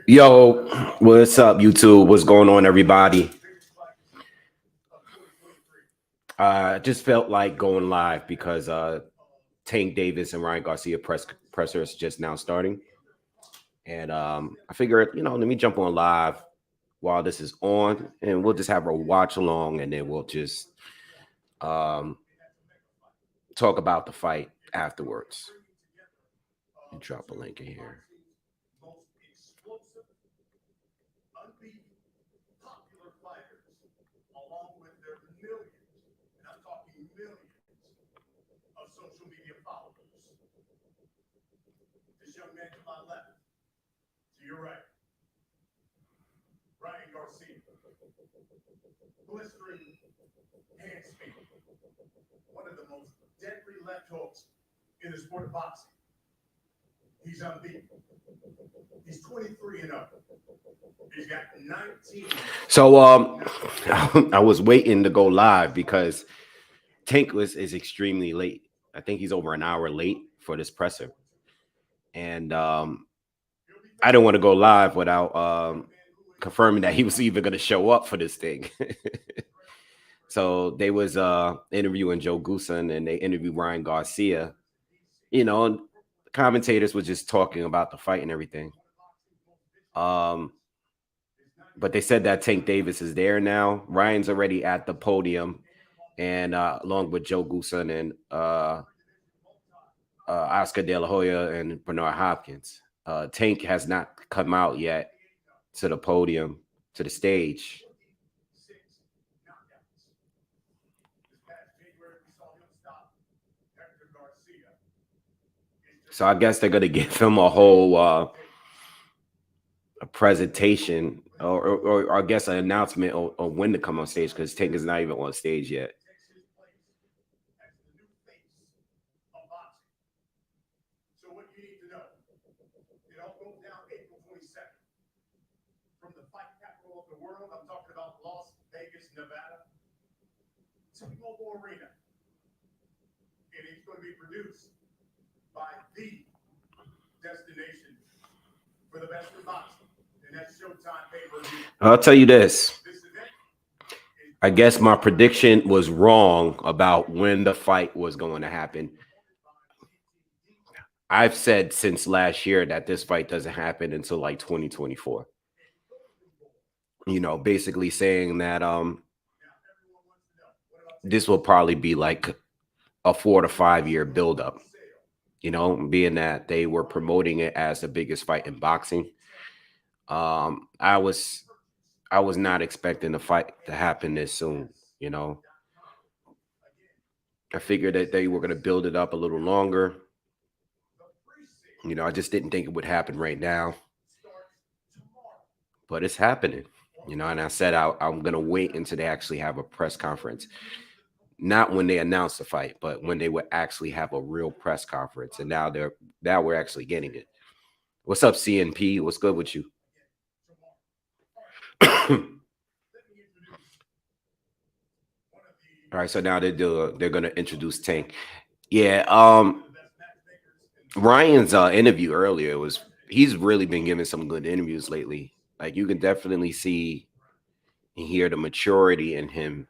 Yo, what's up, YouTube? What's going on, everybody? I just felt like going live because Tank Davis and Ryan Garcia presser is just now starting, and I figured, let me jump on live while this is on, and we'll just have a watch along, and then we'll just um, talk about the fight afterwards. Drop a link in here. So I was waiting to go live because Tank is extremely late. I think he's over an hour late for this presser, and I didn't want to go live without confirming that he was even going to show up for this thing. So they was interviewing Joe Goosen, and they interviewed Ryan Garcia. And commentators were just talking about the fight and everything. But they said that Tank Davis is there now. Ryan's already at the podium, and along with Joe Goosen and Oscar De La Hoya and Bernard Hopkins. Tank has not come out yet to the podium, to the stage. So I guess they're going to give him a whole a presentation or I guess an announcement on when to come on stage, because Tank is not even on stage yet. I'll tell you this. I guess my prediction was wrong about when the fight was going to happen. I've said since last year that this fight doesn't happen until like 2024. Basically saying that this will probably be like a 4 to 5 year buildup. Being that they were promoting it as the biggest fight in boxing. I was not expecting the fight to happen this soon. I figured that they were going to build it up a little longer. I just didn't think it would happen right now, but it's happening. And I said I'm going to wait until they actually have a press conference. Not when they announce the fight, but when they would actually have a real press conference. And now we're actually getting it. What's up, CNP? What's good with you? All right, so now they're going to introduce Tank. Yeah, Ryan's interview earlier he's really been giving some good interviews lately. Like, you can definitely see and hear the maturity in him.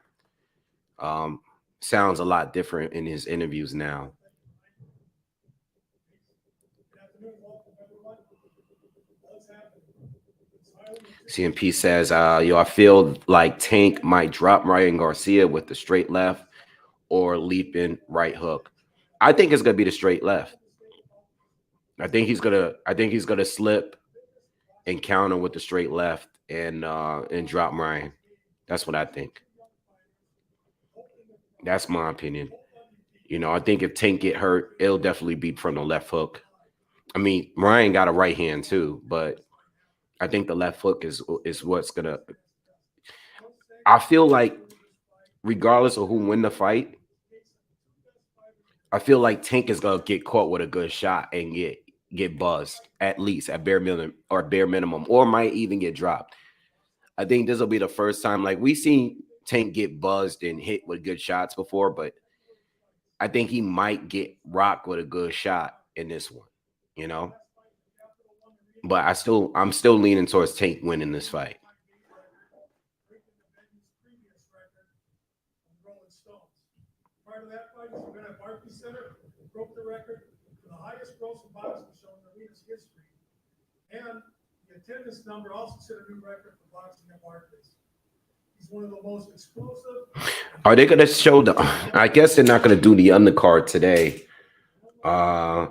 Sounds a lot different in his interviews now. CMP says, I feel like Tank might drop Ryan Garcia with the straight left or leaping right hook. I think it's gonna be the straight left. I think he's gonna slip and counter with the straight left and drop Ryan. That's what I think. That's my opinion. I think if Tank get hurt, it'll definitely be from the left hook. I mean, Ryan got a right hand too, but I think the left hook is what's gonna. I feel like, regardless of who win the fight, I feel like Tank is gonna get caught with a good shot and get buzzed, at least at bare minimum, or might even get dropped. I think this will be the first time. Like, we seen Tank get buzzed and hit with good shots before, but I think he might get rocked with a good shot in this one. but I'm still leaning towards Tank winning this fight. And the attendance number also set a new record for boxing at Barclays. He's one of the most explosive. Are they gonna show the? I guess they're not gonna do the undercard today. Uh,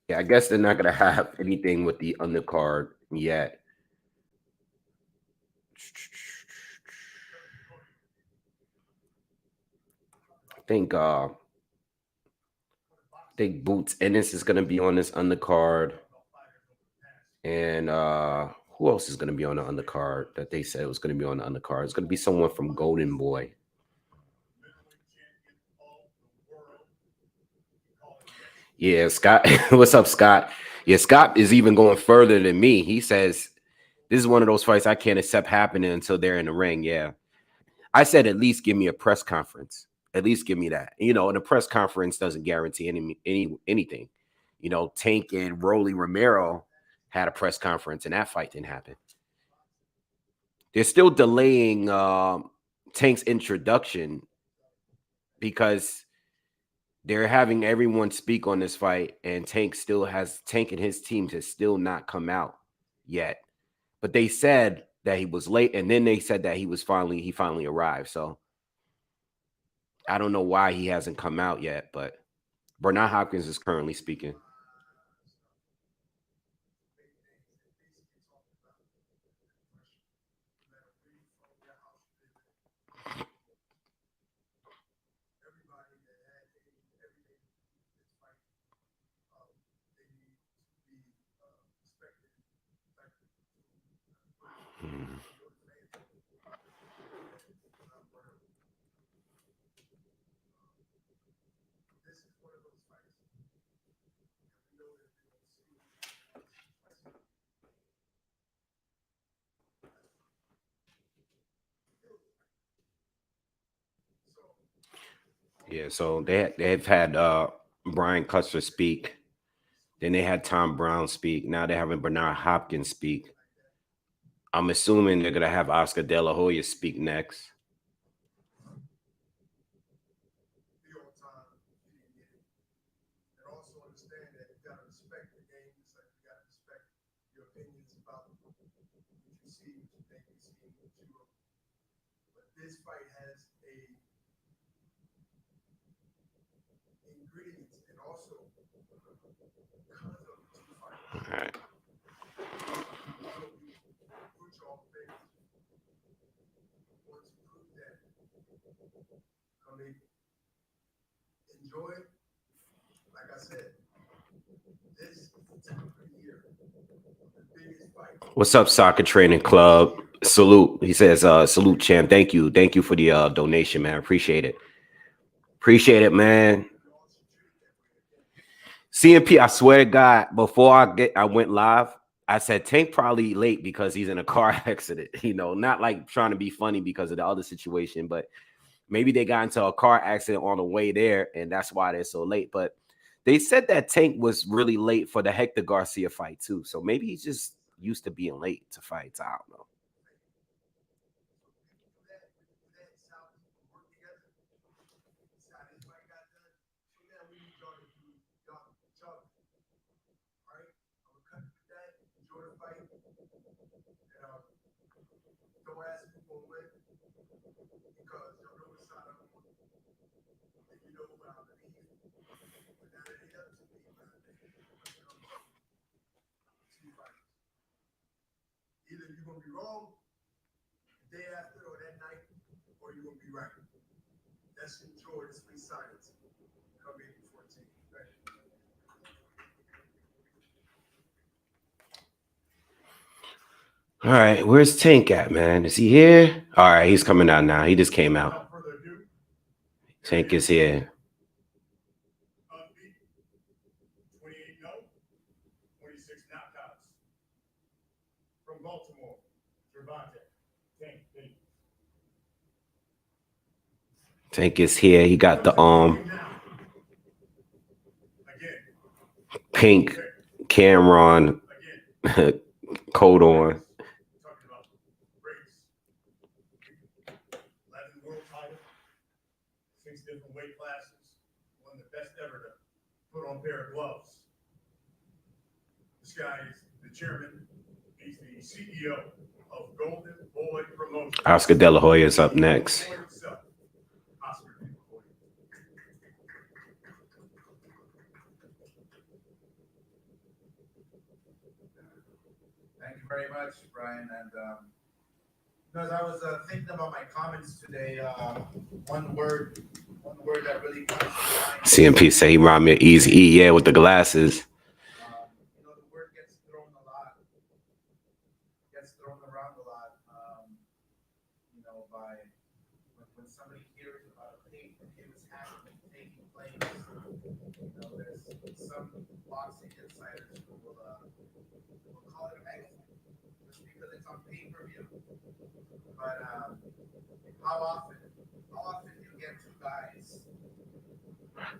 yeah, I guess they're not gonna have anything with the undercard yet. I think Boots Ennis is gonna be on this undercard, and who else is gonna be on the undercard that they said was gonna be on the undercard? It's gonna be someone from Golden Boy. Yeah, Scott. What's up, Scott? Yeah, Scott is even going further than me. He says this is one of those fights I can't accept happening until they're in the ring. Yeah, I said at least give me a press conference. At least give me that. You know, and a press conference doesn't guarantee anything. You know, Tank and Rolly Romero had a press conference, and that fight didn't happen. They're still delaying Tank's introduction because they're having everyone speak on this fight, and Tank and his team has still not come out yet. But they said that he was late, and then they said that he finally arrived. So I don't know why he hasn't come out yet, but Bernard Hopkins is currently speaking. Hmm. Yeah, so they've had Brian Custer speak. Then they had Tom Brown speak. Now they're having Bernard Hopkins speak. I'm assuming they're gonna have Oscar De La Hoya speak next. All right. What's up, Soccer Training Club? Salute. He says, salute, champ. Thank you. Thank you for the donation, man. Appreciate it. Appreciate it, man. CMP, I swear to God, before I went live, I said Tank probably late because he's in a car accident. You know, not like trying to be funny because of the other situation, but maybe they got into a car accident on the way there, and that's why they're so late. But they said that Tank was really late for the Hector Garcia fight too. So maybe he's just used to being late to fights. I don't know. All right, where's Tank at, man? Is he here? All right, he's coming out now. He just came out. Tank is here. Tank is here. He got the pink Cameron coat on. Talking about greats. 11 world titles, 6 different weight classes, one of the best ever to put on a pair of gloves. This guy is the chairman. He's the CEO of Golden Boy Promotions. Oscar De La Hoya is up next. Oscar De La Hoya. Thank you very much, Brian. And as I was thinking about my comments today, one word that really comes to mind. CMP say he remind me of Easy E, yeah, with the glasses. The word gets thrown around a lot. By when somebody hears about a pay-per-view is happening, taking place. There's some boxing insiders who will call it a mega just because it's on pay-per-view. But how often do you get two guys?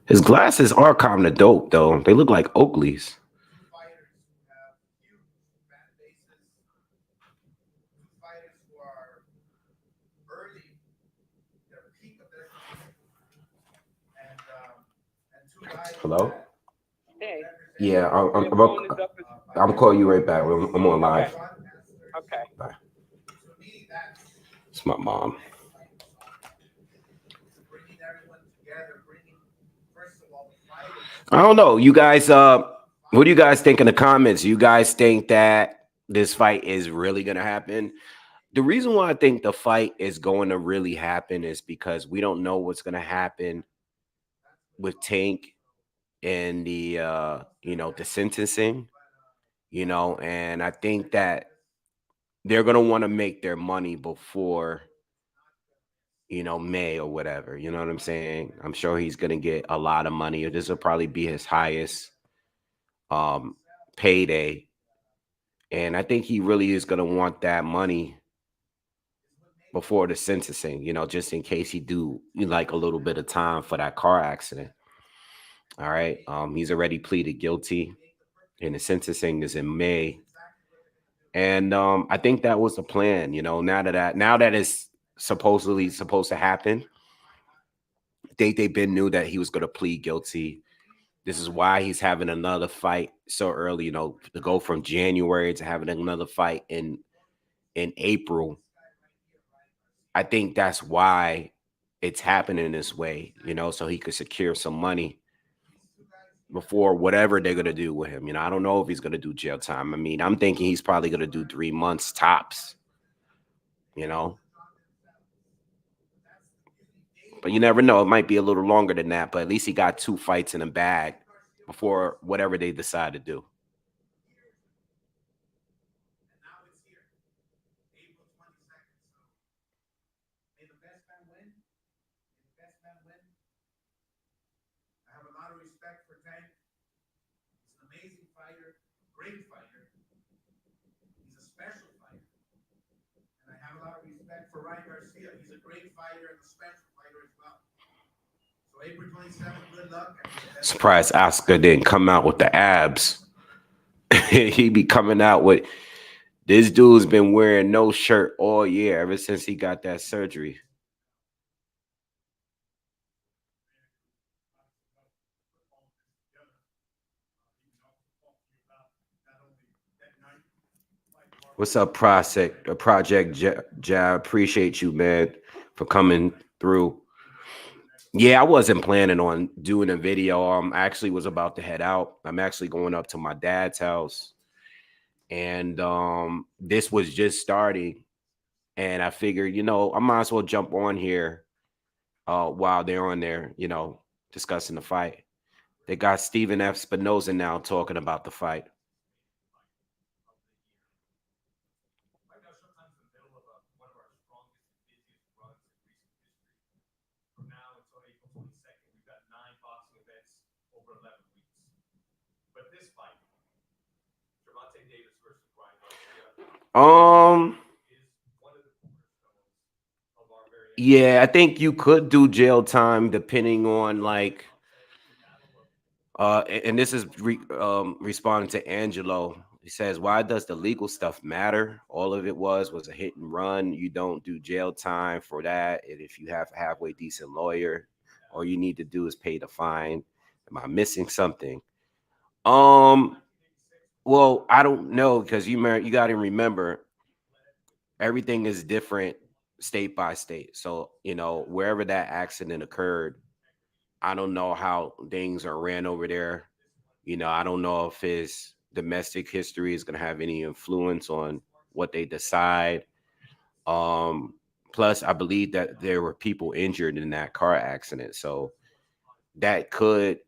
His glasses are kind of dope, though. They look like Oakley's. Two fighters who have huge fan bases, two fighters who are early, their peak of their career, and two guys. Hello? Hey. Yeah, I'm calling you right back. I'm on live. Okay. Bye. It's my mom. Bringing everyone together, first of all, the fighters. I don't know. You guys, what do you guys think in the comments? You guys think that this fight is really going to happen? The reason why I think the fight is going to really happen is because we don't know what's going to happen with Tank and the the sentencing, and I think that they're going to want to make their money before May or whatever. You know what I'm saying? I'm sure he's going to get a lot of money. This will probably be his highest payday. And I think he really is going to want that money before the sentencing, just in case he do like a little bit of time for that car accident. All right. He's already pleaded guilty and the sentencing is in May. And I think that was the plan, now that it's supposedly supposed to happen. I think they've been knew that he was going to plead guilty. This is why he's having another fight so early, to go from January to having another fight in April. I think that's why it's happening this way, so he could secure some money before whatever they're going to do with him. I don't know if he's going to do jail time. I mean, I'm thinking he's probably going to do 3 months tops, But you never know. It might be a little longer than that, but at least he got 2 fights in a bag before whatever they decide to do. And now it's here, April 22nd. So may the best man win. May the best man win. I have a lot of respect for Tank. He's an amazing fighter, great fighter. He's a special fighter. And I have a lot of respect for Ryan Garcia. He's a great fighter and a special fighter as well. So April 27th, good luck. Surprised Oscar didn't come out with the abs. He be coming out with, this dude's been wearing no shirt all year ever since he got that surgery. What's up, Project Jab? Appreciate you, man, for coming through. Yeah, I wasn't planning on doing a video. I actually was about to head out. I'm actually going up to my dad's house. And this was just starting. And I figured, I might as well jump on here while they're on there, discussing the fight. They got Stephen F. Spinoza now talking about the fight. Yeah, I think you could do jail time depending on like and this is responding to Angelo. He says, "Why does the legal stuff matter? All of it was a hit and run. You don't do jail time for that. And if you have a halfway decent lawyer, all you need to do is pay the fine. Am I missing something? Um, well, I don't know because you got to remember everything is different state by state. So wherever that accident occurred, I don't know how things are ran over there. I don't know if his domestic history is going to have any influence on what they decide. Um, Plus, I believe that there were people injured in that car accident, so that could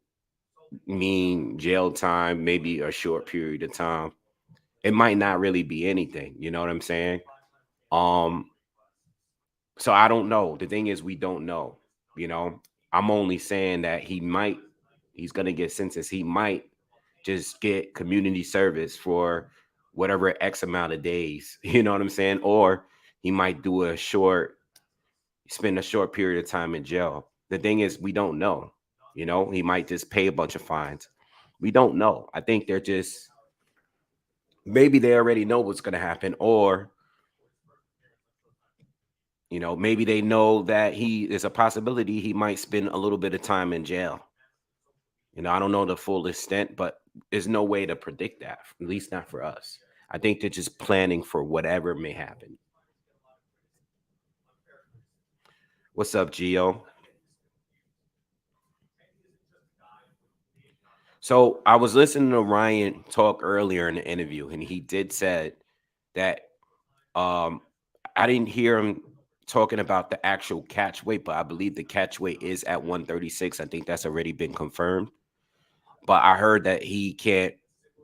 mean jail time, maybe a short period of time. It might not really be anything. You know what I'm saying? Um, so I don't know. The thing is, we don't know. You know, I'm only saying that he's gonna get sentenced. He might just get community service for whatever X amount of days. You know what I'm saying? Or he might spend a short period of time in jail. The thing is, we don't know. He might just pay a bunch of fines. We don't know. I think they're just maybe they already know what's gonna happen, or maybe they know that there's a possibility he might spend a little bit of time in jail. I don't know the full extent, but there's no way to predict that, at least not for us. I think they're just planning for whatever may happen. What's up, Gio? So I was listening to Ryan talk earlier in the interview, and he did said that um I didn't hear him talking about the actual catch weight, but I believe the catch weight is at 136. I think that's already been confirmed. But I heard that he can't.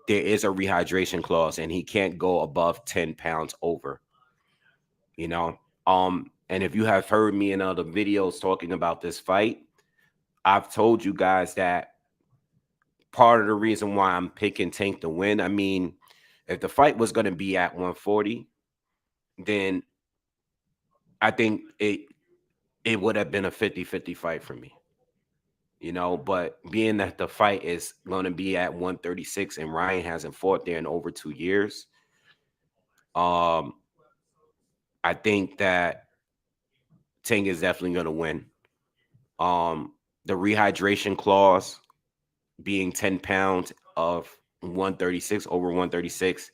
There is a rehydration clause, and he can't go above 10 pounds over. You know, and if you have heard me in other videos talking about this fight, I've told you guys that part of the reason why I'm picking Tank to win. I mean, if the fight was going to be at 140, then I think it would have been a 50-50 fight for me. But being that the fight is going to be at 136 and Ryan hasn't fought there in over 2 years, um, I think that Ting is definitely going to win. The rehydration clause being 10 pounds of 136 over 136,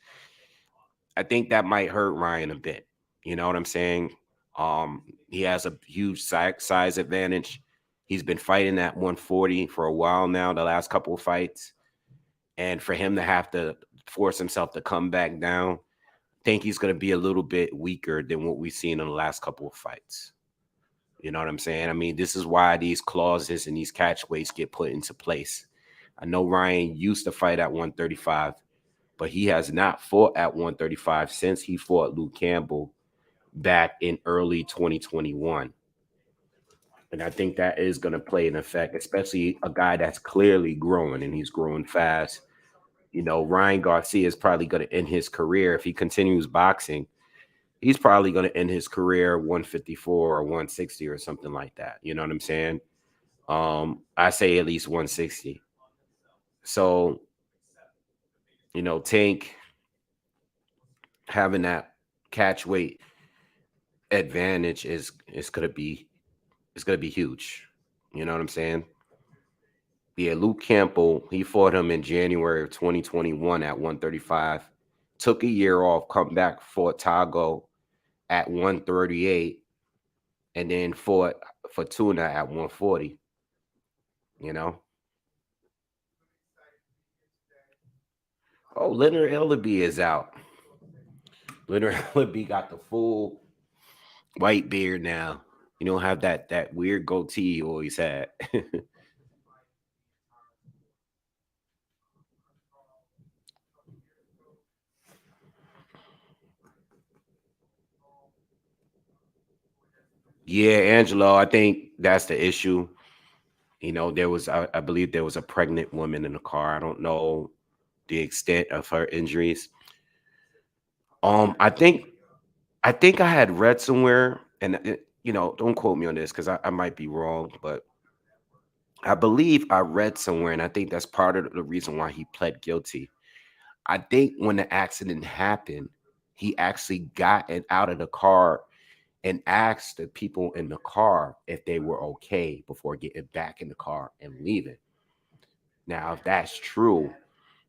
I think that might hurt Ryan a bit. You know what I'm saying? He has a huge size advantage. He's been fighting at 140 for a while now, the last couple of fights. And for him to have to force himself to come back down, I think he's going to be a little bit weaker than what we've seen in the last couple of fights. You know what I'm saying? I mean, this is why these clauses and these catch weights get put into place. I know Ryan used to fight at 135, but he has not fought at 135 since he fought Luke Campbell back in early 2021. And I think that is going to play an effect, especially a guy that's clearly growing and he's growing fast. Ryan Garcia is probably going to end his career if he continues boxing. He's probably going to end his career 154 or 160 or something like that. You know what I'm saying? I say at least 160. So, Tank having that catch weight advantage is gonna be huge. You know what I'm saying? Yeah, Luke Campbell, he fought him in January of 2021 at 135. Took a year off, come back, fought Tago at 138, and then fought Fortuna at 140. You know? Oh, Leonard Ellaby is out. Leonard Ellaby got the full white beard now. You don't have that weird goatee you always had. Yeah, Angelo, I think that's the issue. I believe there was a pregnant woman in the car. I don't know the extent of her injuries. I think I had read somewhere, and don't quote me on this because I might be wrong, but I believe I read somewhere, and I think that's part of the reason why he pled guilty. I think when the accident happened, he actually got it out of the car and asked the people in the car if they were okay before getting back in the car and leaving. Now, if that's true,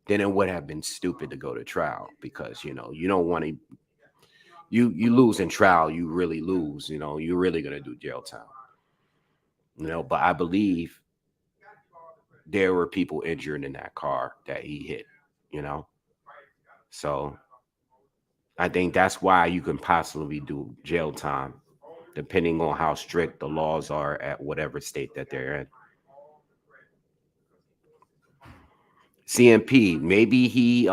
then it would have been stupid to go to trial because you don't want to. You lose in trial, you really lose. You're really gonna do jail time. But I believe there were people injured in that car that he hit. You know, so I think that's why you can possibly do jail time, depending on how strict the laws are at whatever state that they're in. CMP, maybe he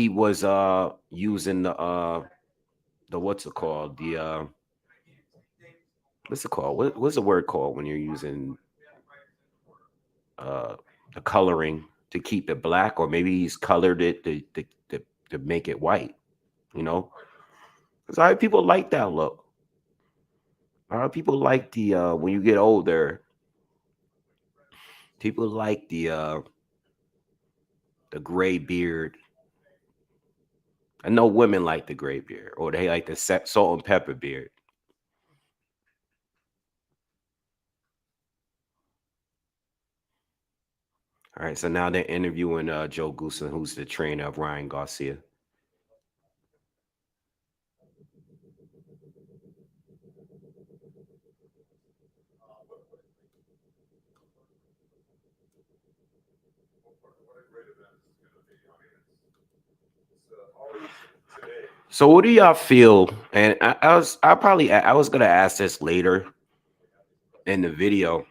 was using the what's it called? What's it called? What's the word called when you're using uh the coloring to keep it black, or maybe he's colored it to make it white, you know? Because a lot of people like that look. A lot of people like the when you get older, people like the gray beard. I know women like the gray beard, or they like the salt and pepper beard. All right, so now they're interviewing Joe Goosen, who's the trainer of Ryan Garcia. So what do y'all feel? And I was gonna ask this later in the video.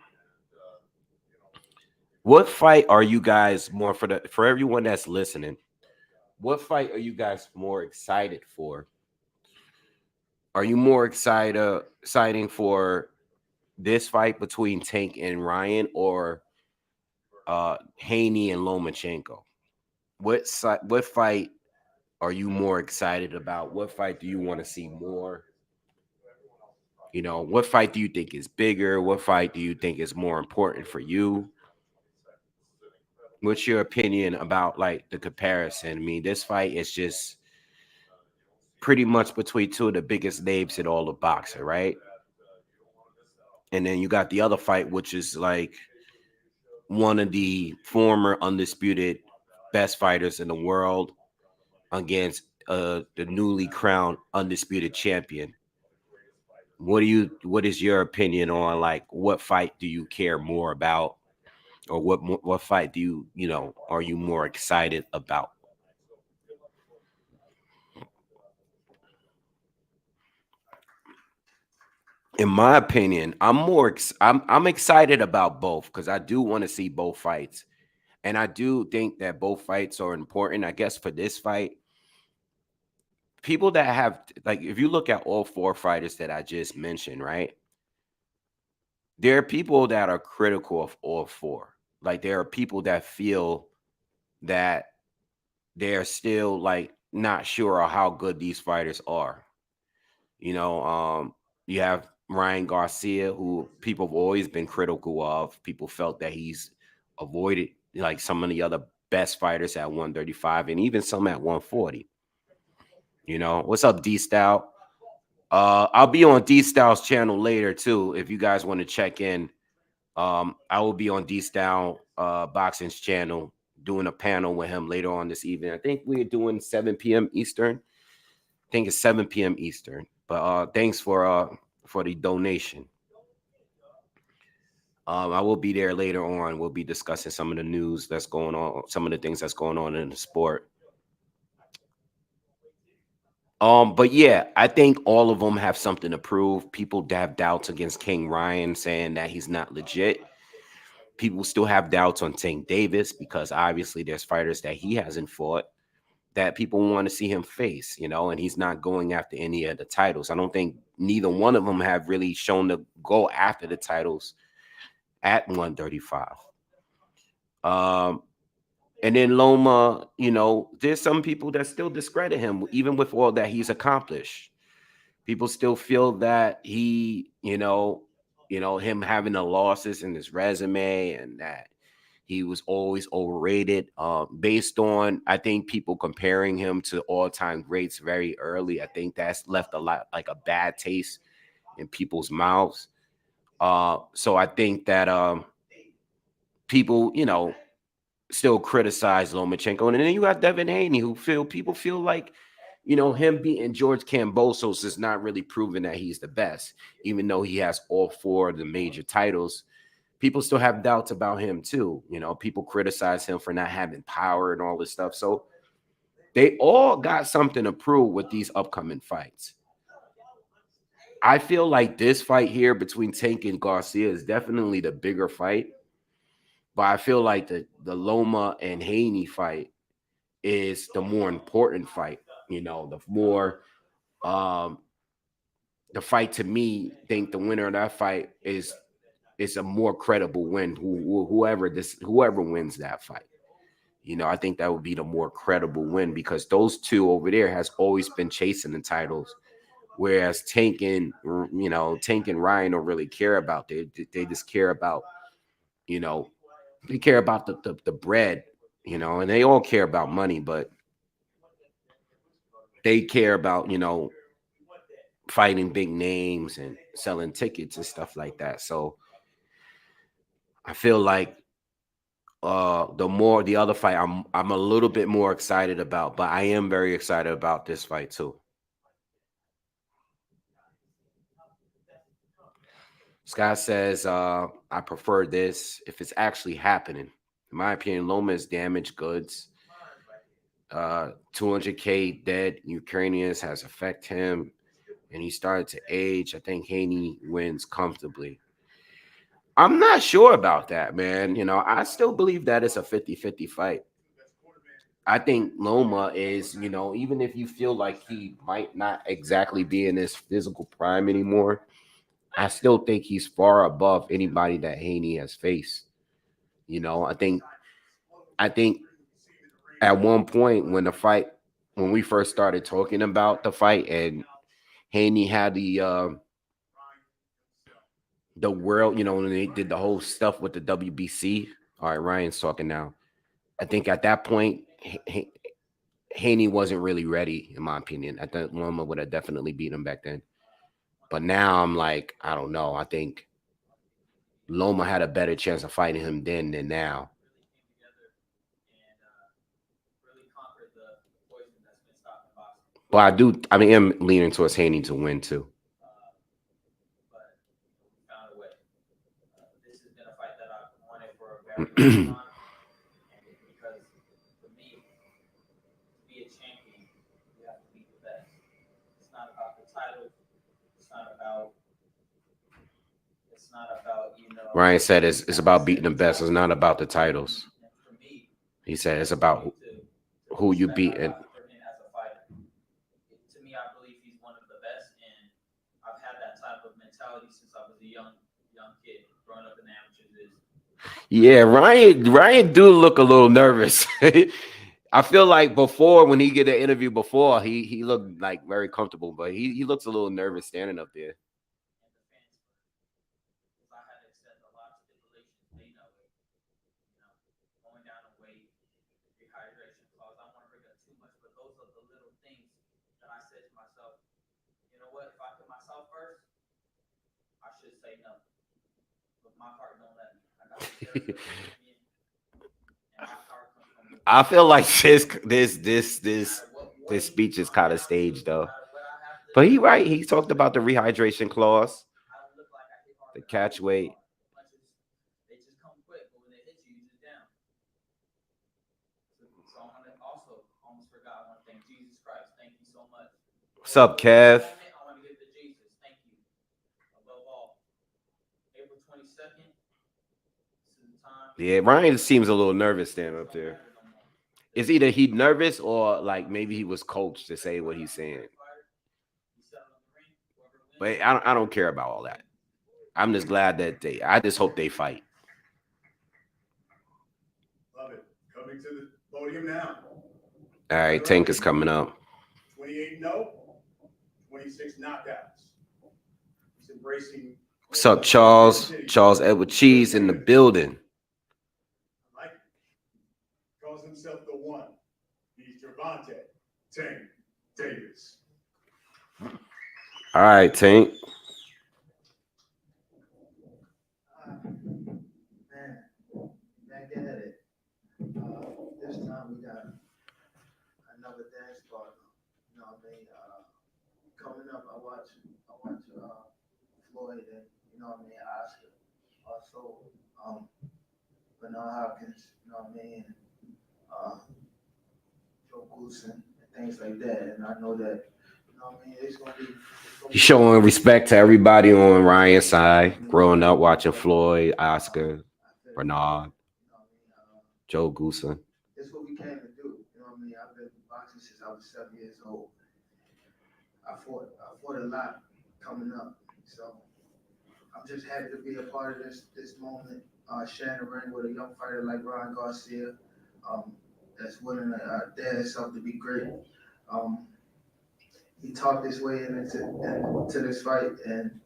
What fight are you guys more for everyone that's listening? What fight are you guys more excited for? Are you more exciting for this fight between Tank and Ryan, or Haney and Lomachenko? What fight are you more excited about? What fight do you want to see more? What fight do you think is bigger? What fight do you think is more important for you? What's your opinion about like the comparison? I mean, this fight is just pretty much between two of the biggest names in all of boxing, right? And then you got the other fight, which is like one of the former undisputed best fighters in the world against the newly crowned undisputed champion. What is your opinion on like what fight do you care more about, or what fight do are you more excited about? In my opinion, I'm excited about both because I do want to see both fights, and I do think that both fights are important. I guess for this fight, people that have like if you look at all four fighters that I just mentioned, right? There are people that are critical of all four. Like there are people that feel that they're still like not sure of how good these fighters are. You know, you have Ryan Garcia, who people have always been critical of. People felt that he's avoided like some of the other best fighters at 135 and even some at 140. What's up, D Style? I'll be on D Style's channel later too. If you guys want to check in, I will be on D Style Boxing's channel doing a panel with him later on this evening. I think we're doing 7 p.m. Eastern. I think it's 7 p.m. Eastern. But thanks for the donation. I will be there later on. We'll be discussing some of the news that's going on, some of the things that's going on in the sport. But yeah, I think all of them have something to prove. People have doubts against King Ryan, saying that he's not legit. People still have doubts on Tank Davis because obviously there's fighters that he hasn't fought that people want to see him face, and he's not going after any of the titles. I don't think neither one of them have really shown to go after the titles at 135. And then Loma, there's some people that still discredit him, even with all that he's accomplished. People still feel that he, him having the losses in his resume and that he was always overrated. Based on, I think people comparing him to all-time greats very early. I think that's left a lot like a bad taste in people's mouths. So I think that people, still criticize Lomachenko. And then you got Devin Haney, who people feel like, him beating George Kambosos is not really proving that he's the best, even though he has all four of the major titles. People still have doubts about him too. People criticize him for not having power and all this stuff. So they all got something to prove with these upcoming fights. I feel like this fight here between Tank and Garcia is definitely the bigger fight. But I feel like the Loma and Haney fight is the more important fight. The more the fight to me, think the winner of that fight is a more credible win. Whoever wins that fight. I think that would be the more credible win because those two over there has always been chasing the titles. Whereas Tank and Ryan don't really care about it. They just care about, you know, they care about the bread, and they all care about money, but they care about, fighting big names and selling tickets and stuff like that. So I feel like the other fight I'm a little bit more excited about, but I am very excited about this fight too. Scott says, I prefer this if it's actually happening. In my opinion, Loma is damaged goods. 200K dead Ukrainians has affected him, and he started to age. I think Haney wins comfortably. I'm not sure about that, man. I still believe that it's a 50-50 fight. I think Loma is, even if you feel like he might not exactly be in his physical prime anymore, I still think he's far above anybody that Haney has faced. I think at one point when we first started talking about the fight and Haney had the world, when they did the whole stuff with the WBC. All right, Ryan's talking now. I think at that point, Haney wasn't really ready, in my opinion. I think Loma would have definitely beat him back then. But now I'm like, I don't know. I think Loma had a better chance of fighting him then than now. But I mean, I'm leaning towards Haney to win too. Ryan said it's about beating the best. It's not about the titles. He said it's about who you beat. And yeah, Ryan do look a little nervous. I feel like before when he get an interview before, he looked like very comfortable, but he looks a little nervous standing up there. I feel like this speech is kind of staged though. But he right. He talked about the rehydration clause, the catch weight. What's up, Kev? Yeah, Ryan seems a little nervous standing up there. It's either he nervous or like maybe he was coached to say what he's saying. But I don't care about all that. I'm just glad that I just hope they fight. Love it. Coming to the podium now. All right, Tank is coming up. 28-0, 26 knockouts. He's embracing. What's up, Charles? Charles Edward Cheese in the building. I like it. Calls himself the one. He's Gervonta Tank Davis. All right, Tank. Man, back at it. This time we got another dance partner. You know what I mean? Coming up, I watch Floyd and you know what I mean, Oscar. Also, Bernard Hopkins. You know what I mean? Joe Goosen and things like that. And I know that. You know what I mean? It's gonna be. He's showing respect to everybody on Ryan's side. Growing up watching Floyd, Oscar, Bernard, Joe Goosen. It's what we came to do. You know what I mean? I've been boxing since I was 7 years old. I fought a lot coming up. So I'm just happy to be a part of this moment. Sharing the ring with a young fighter like Ryan Garcia, that's willing to dare himself to be great. He talked his way into this fight, and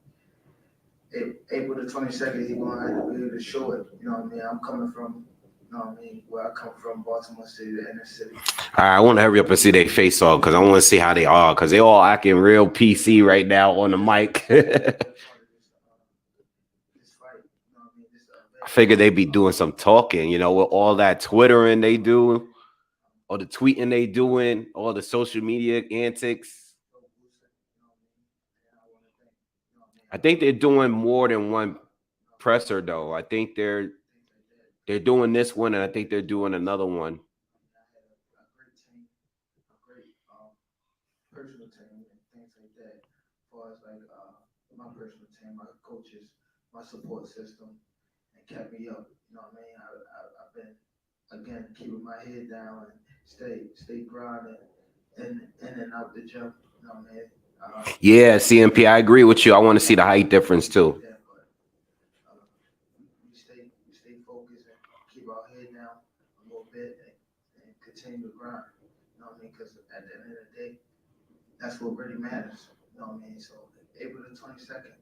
April the 22nd, he's gonna have to be able to show it. You know what I mean? I'm coming from, you know what I mean, where I come from, Baltimore City, the inner city. All right, I want to hurry up and see their face off because I want to see how they are because they all acting real PC right now on the mic. I figured they'd be doing some talking, you know, with all that Twittering they do, or the tweeting they doing, all the social media antics. I think they're doing more than one presser though. I think they're doing this one, and I think they're doing another one. Personal team and things like that. As far as like my personal team, my coaches, my support system, and kept me up. You know what I mean? I've been again keeping my head down and stay grinding in and out the gym. You know what I mean? Yeah, CMP, I agree with you. I want to see the height difference too. Yeah, but we stay focused and keep our head down a little bit and continue to grind. You know what I mean? Because at the end of the day, that's what really matters. You know what I mean? So April the 22nd,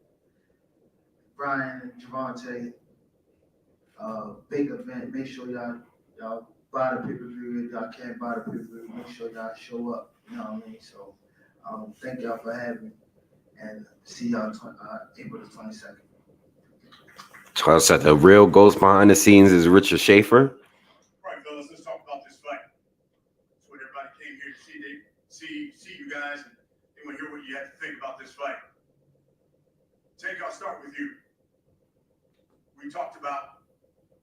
Brian and Gervonta, big event. Make sure y'all buy the pay-per-view. If y'all can't buy the pay-per-view, make sure y'all show up. You know what I mean? So thank y'all for having me, and see y'all April the 22nd. Charles said the real ghost behind the scenes is Richard Schaefer. All right, fellas, let's talk about this fight. That's what everybody came here to see. They see you guys, and they want to hear what you have to think about this fight. Tank, I'll start with you. We talked about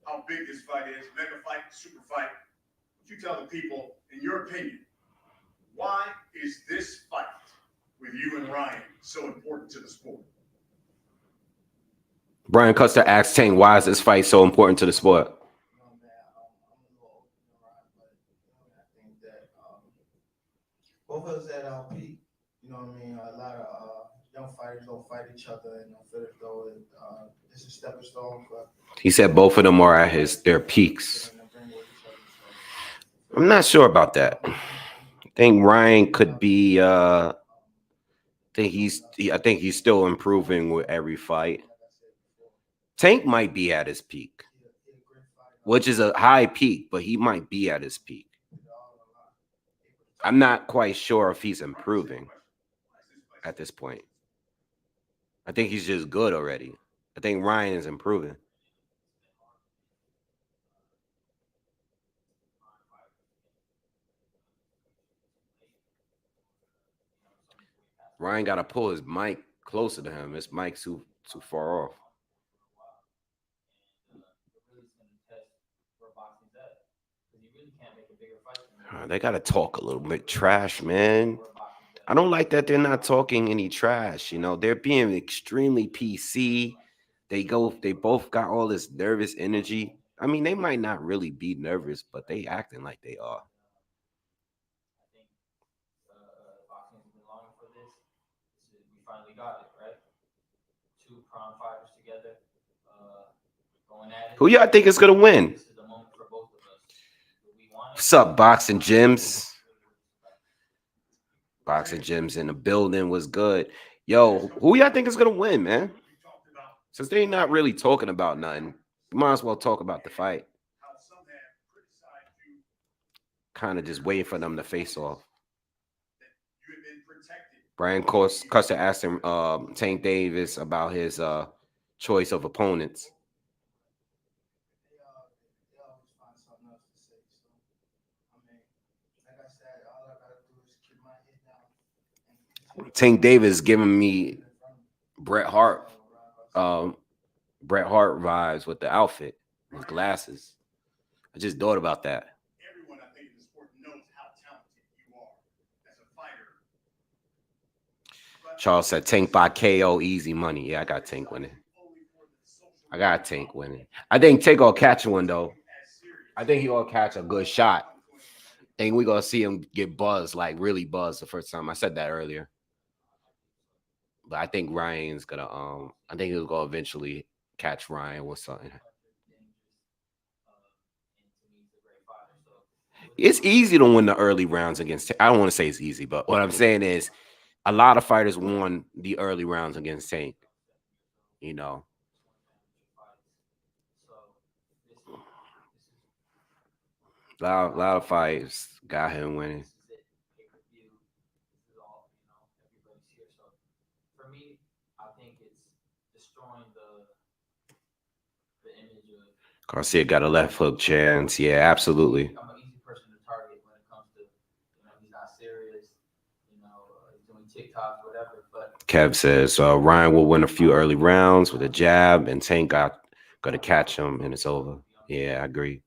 how big this fight is, mega fight, super fight. Would you tell the people, in your opinion, why is this fight with you and Ryan so important to the sport? Brian Custer asked Tank, why is this fight so important to the sport? I'm a little older than Ryan, but I think that both of us at our peak. You know what I mean? A lot of young fighters don't fight each other, and I feel as though it's a stepping stone for. He said both of them are at their peaks. I'm not sure about that. I think Ryan could be. I think he's still improving with every fight. Tank might be at his peak, which is a high peak, but he might be at his peak. I'm not quite sure if he's improving at this point. I think he's just good already. I think Ryan is improving. Ryan got to pull his mic closer to him. His mic's too far off. They got to talk a little bit trash, man. I don't like that they're not talking any trash. You know, they're being extremely PC. They both got all this nervous energy. I mean, they might not really be nervous, but they acting like they are. Boxing's been longing for this. We finally got it, right? Two prime fighters together, going at it. Who y'all think is gonna win? This is the moment for both of us. What's up, Boxing Gyms? Boxing gyms in the building was good. Yo, who y'all think is gonna win, man? Since they not really talking about nothing, you might as well talk about the fight. Kind of just waiting for them to face off. Brian Custer asked him, Tank Davis about his choice of opponents. They always find something else to say. So, I mean, like I said, all I gotta do is keep my head down. And Tank Davis giving me Bret Hart, Bret Hart vibes with the outfit, his glasses. I just thought about that. Everyone, I think, in the sport knows how talented you are as a fighter. Charles said Tank by KO, easy money. Yeah, I got Tank winning. I got Tank winning. I think Tank will catch one though. I think he will catch a good shot. I think we're gonna see him get buzzed, like really buzzed the first time. I said that earlier. But I think Ryan's gonna I think he'll go eventually catch Ryan with something. It's easy to win the early rounds against. I don't want to say it's easy, but what I'm saying is a lot of fighters won the early rounds against Tank. You know. A lot of fights got him winning. For me, I think it's destroying the image of Garcia got a left hook chance. Yeah, absolutely. I'm an easy person to target when it comes to, he's not serious, he's doing TikToks, whatever. But Kev says Ryan will win a few early rounds with a jab, and Tank got to catch him, and it's over. Yeah, I agree.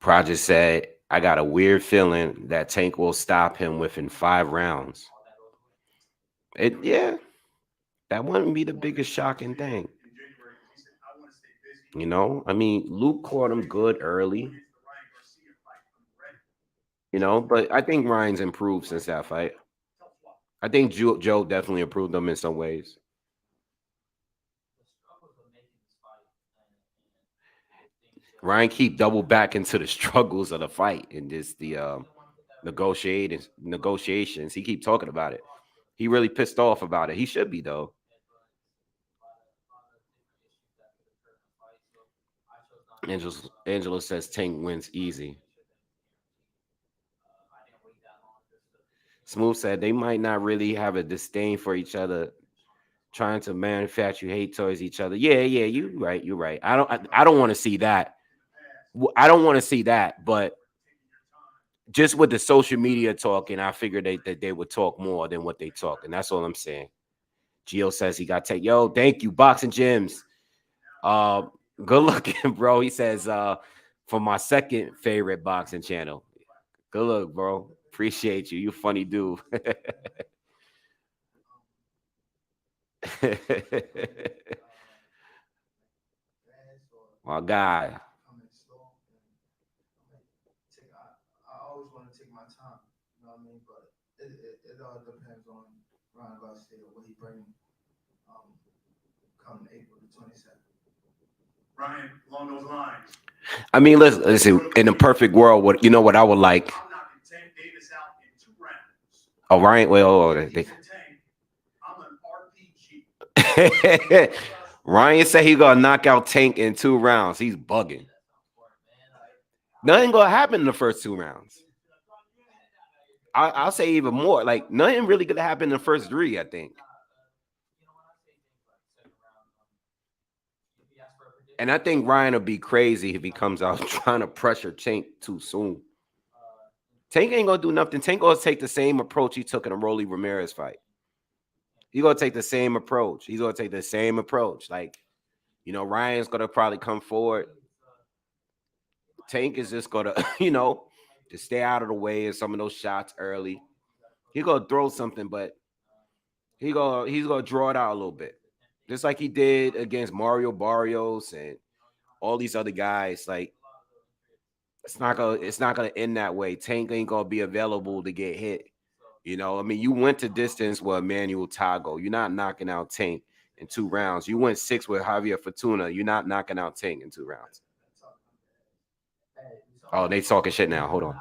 Project said, I got a weird feeling that Tank will stop him within 5 rounds. Yeah, that wouldn't be the biggest shocking thing. I mean, Luke caught him good early. But I think Ryan's improved since that fight. I think Joe definitely improved him in some ways. Ryan keep double back into the struggles of the fight and just the negotiations. He keep talking about it. He really pissed off about it. He should be though. Angela says Tank wins easy. Smooth said they might not really have a disdain for each other, trying to manufacture hate towards each other. Yeah, you're right. I don't want to see that. I don't want to see that, but just with the social media talking, I figured that they would talk more than what they talk, and that's all I'm saying. Gio says he got take. Yo, thank you, Boxing Gyms. Good looking, bro. He says for my second favorite boxing channel. Good look, bro. Appreciate you. You funny dude. My guy. I always want to take my time, you know what I mean? But it all depends on Ryan Garcia, what he brings come April the 27th. Ryan, along those lines. I mean, listen. In a perfect world, what I would like. I'm knocking Tank Davis out in 2 rounds. Oh, Ryan. Well, I'm an RPG. Ryan said he gonna knock out Tank in 2 rounds. He's bugging. Nothing gonna happen in the first 2 rounds. I'll say even more. Like nothing really gonna happen in the first 3. I think. And I think Ryan will be crazy if he comes out trying to pressure Tank too soon. Tank ain't gonna do nothing. Tank gonna take the same approach he took in the Rolly Ramirez fight. He's gonna take the same approach. Like, Ryan's gonna probably come forward. Tank is just gonna, to stay out of the way of some of those shots early. He's gonna throw something, but he's gonna draw it out a little bit. Just like he did against Mario Barrios and all these other guys. Like it's not gonna end that way. Tank ain't gonna be available to get hit. I mean, you went to distance with Emmanuel Tago. You're not knocking out Tank in 2 rounds. You went 6 with Javier Fortuna. You're not knocking out Tank in 2 rounds. Oh, they talking shit now. Hold on.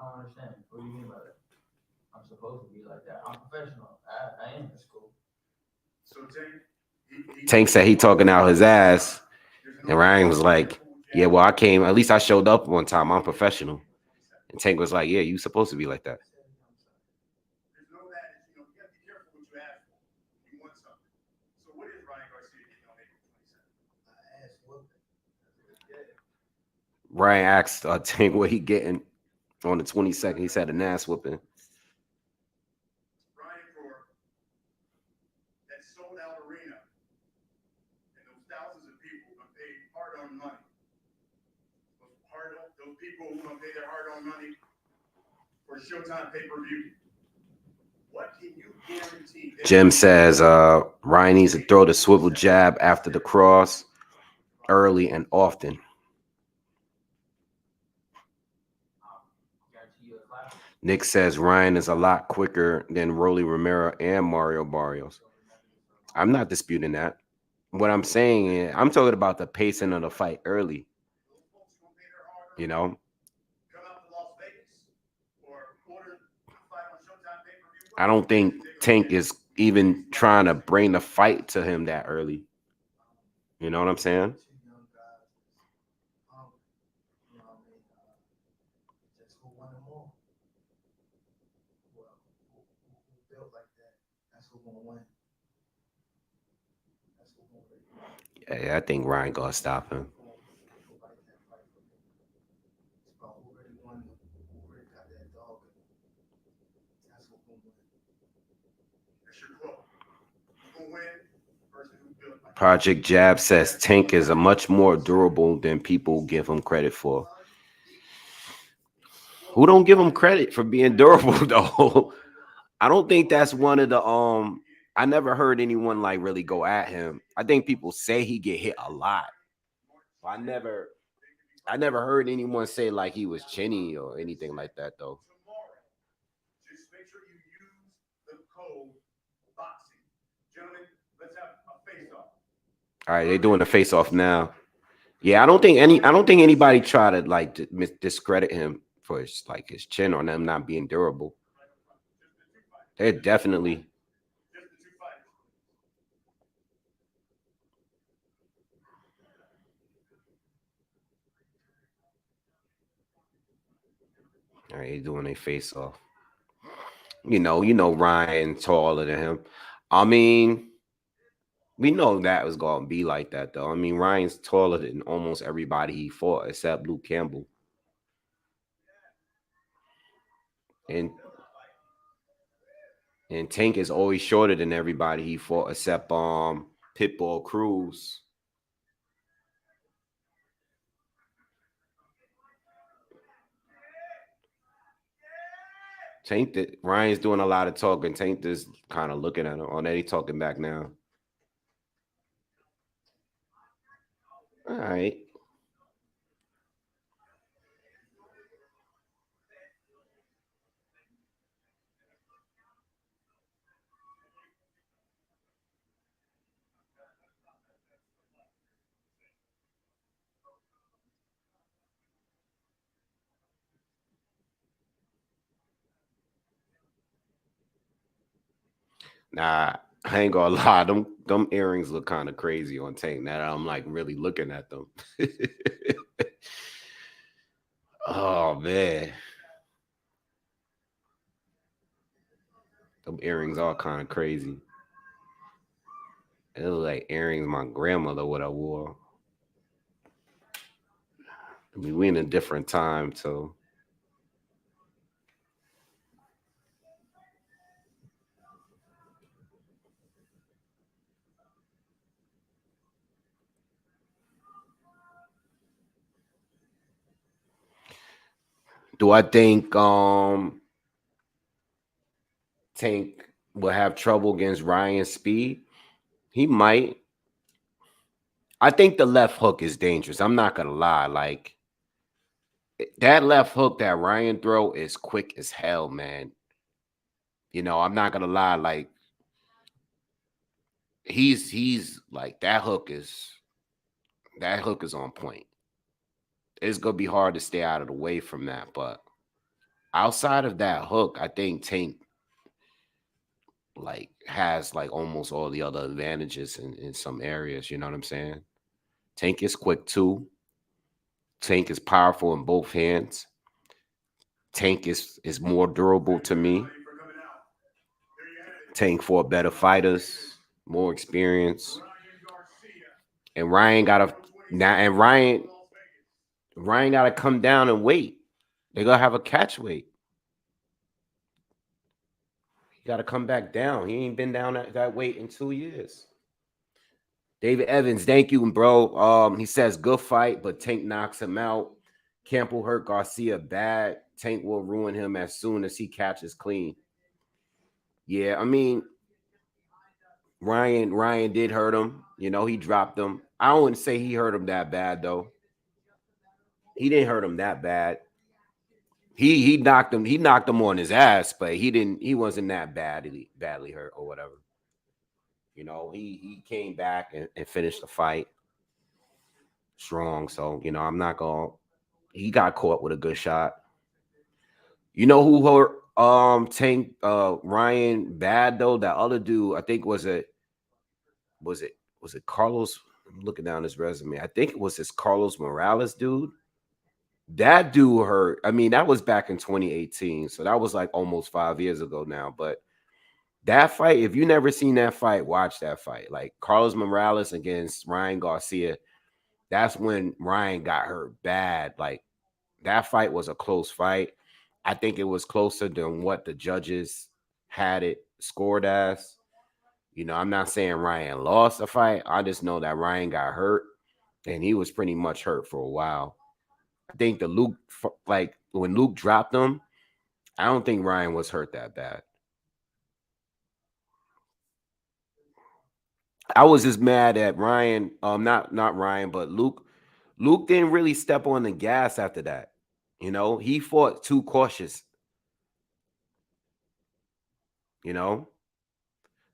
don't understand. What do you mean by that? I'm supposed to be like that. I'm professional. I am. That's cool. So Tank, Tank said he talking out his ass, and Ryan was like, "Yeah, well, I came. At least I showed up one time. I'm professional." And Tank was like, "Yeah, you supposed to be like that." there's no that, you have to be careful what you ask for. You want something. So what is Ryan Garcia getting on April 22nd? Ass whooping. Ryan asked Tank what he getting on the 22nd. He said an ass whooping. Ryan for that sold out arena and those thousands of people who paid hard-earned money. Those people who pay their hard-earned money for Showtime pay-per-view. What can you guarantee? Jim says Ryan needs to throw the swivel jab after the cross early and often. Guarantee you a clap. Nick says Ryan is a lot quicker than Rolly Romero and Mario Barrios. I'm not disputing that. What I'm saying is, I'm talking about the pacing of the fight early. Those folks who pay their hard-earned You know, come out to Las Vegas or order a fight on Showtime pay-per-view. I don't think Tank is even trying to bring the fight to him that early. You know what I'm saying? Two young guys that's hungry. You know what I mean? Just who want them more. Well, who built like that? That's who gonna win. That's who gonna win. Yeah, I think Ryan gonna stop him. Who like that fight for me? It's about who really won, who really got that dog in them. That's who gonna win. That's your quote. Who's gonna win? The person who built like Project Jab says Tank is a much more durable than people give him credit for. Who don't give him credit for being durable though? I don't think that's one of the I never heard anyone like really go at him. I think people say he get hit a lot. But I never heard anyone say like he was chinny or anything like that though. tomorrow. Just make sure you use the code boxing. Gentlemen, let's have a face-off. All right, they're doing a face off now. Yeah, I don't think anybody try to like discredit him for his like his chin or them not being durable. They're definitely. Just the two fighters. All right, they're doing a face off. You know Ryan taller than him. I mean, we know that was gonna be like that though. I mean, Ryan's taller than almost everybody he fought except Luke Campbell. And Tank is always shorter than everybody he fought except Pitbull Cruz. Tank that Ryan's doing a lot of talking. Tank is kind of looking at him. Oh, now he talking back now. All right. Nah, I ain't gonna lie. Them earrings look kind of crazy on Tank. Now that I'm like really looking at them. Oh man. Them earrings are kind of crazy. It look like earrings my grandmother would have wore. I mean, we in a different time, so. Do I think Tank will have trouble against Ryan's speed? He might. I think the left hook is dangerous. I'm not gonna lie. Like that left hook that Ryan throw is quick as hell, man. I'm not gonna lie. Like he's like that hook is on point. It's gonna be hard to stay out of the way from that, but outside of that hook, I think Tank like has like almost all the other advantages in some areas. You know what I'm saying? Tank is quick too. Tank is powerful in both hands. Tank is more durable to me. Tank for better fighters, more experience. And Ryan gotta now and Ryan gotta come down and wait. They're gonna have a catch weight. He gotta come back down. He ain't been down that weight in 2 years. David Evans, thank you, bro. He says good fight, but Tank knocks him out. Campbell hurt Garcia bad. Tank will ruin him as soon as he catches clean. Yeah, I mean, Ryan did hurt him. You know, he dropped him. I wouldn't say he hurt him that bad though. He didn't hurt him that bad. He knocked him on his ass, but he wasn't that badly hurt or whatever. You know, he came back and finished the fight strong. So, you know, I'm not gonna he got caught with a good shot. You know who hurt Tank Ryan bad though? That other dude, I think was it Carlos? I'm looking down his resume. I think it was this Carlos Morales dude. That dude hurt. I mean, that was back in 2018. So that was like almost 5 years ago now. But that fight, if you never seen that fight, watch that fight. Like Carlos Morales against Ryan Garcia. That's when Ryan got hurt bad. Like that fight was a close fight. I think it was closer than what the judges had it scored as. You know, I'm not saying Ryan lost the fight. I just know that Ryan got hurt and he was pretty much hurt for a while. I think like when Luke dropped him, I don't think Ryan was hurt that bad. I was just mad at Ryan, not Ryan, but Luke. Luke didn't really step on the gas after that. You know, he fought too cautious. You know,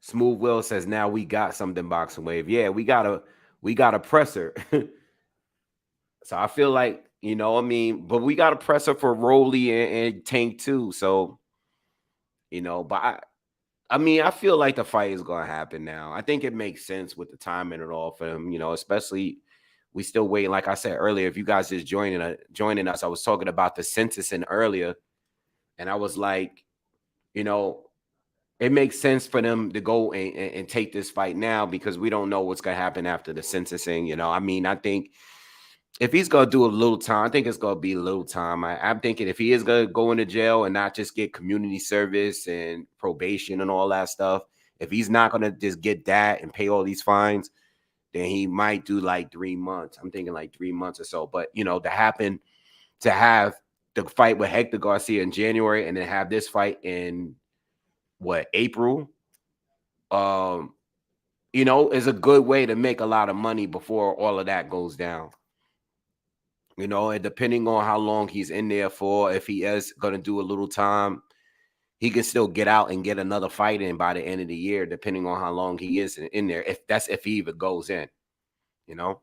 Smooth Will says now we got something Boxingwave. Yeah, we got a presser. So I feel like, you know, I mean, but we got a presser for Rolly and Tank too. So, you know, but I mean, I feel like the fight is gonna happen now. I think it makes sense with the timing and all for him, you know, especially we still waiting. Like I said earlier, if you guys just joining us, I was talking about the sentencing earlier, and I was like, you know, it makes sense for them to go and take this fight now because we don't know what's gonna happen after the sentencing. You know, I mean, I think if he's gonna do a little time, I think it's gonna be a little time. I'm thinking if he is gonna go into jail and not just get community service and probation and all that stuff, if he's not gonna just get that and pay all these fines, then he might do like 3 months. I'm thinking like 3 months or so. But you know, to have the fight with Hector Garcia in January and then have this fight in April, um, you know, is a good way to make a lot of money before all of that goes down. You know, and depending on how long he's in there for, if he is going to do a little time, he can still get out and get another fight in by the end of the year, depending on how long he is in there. If he even goes in, you know.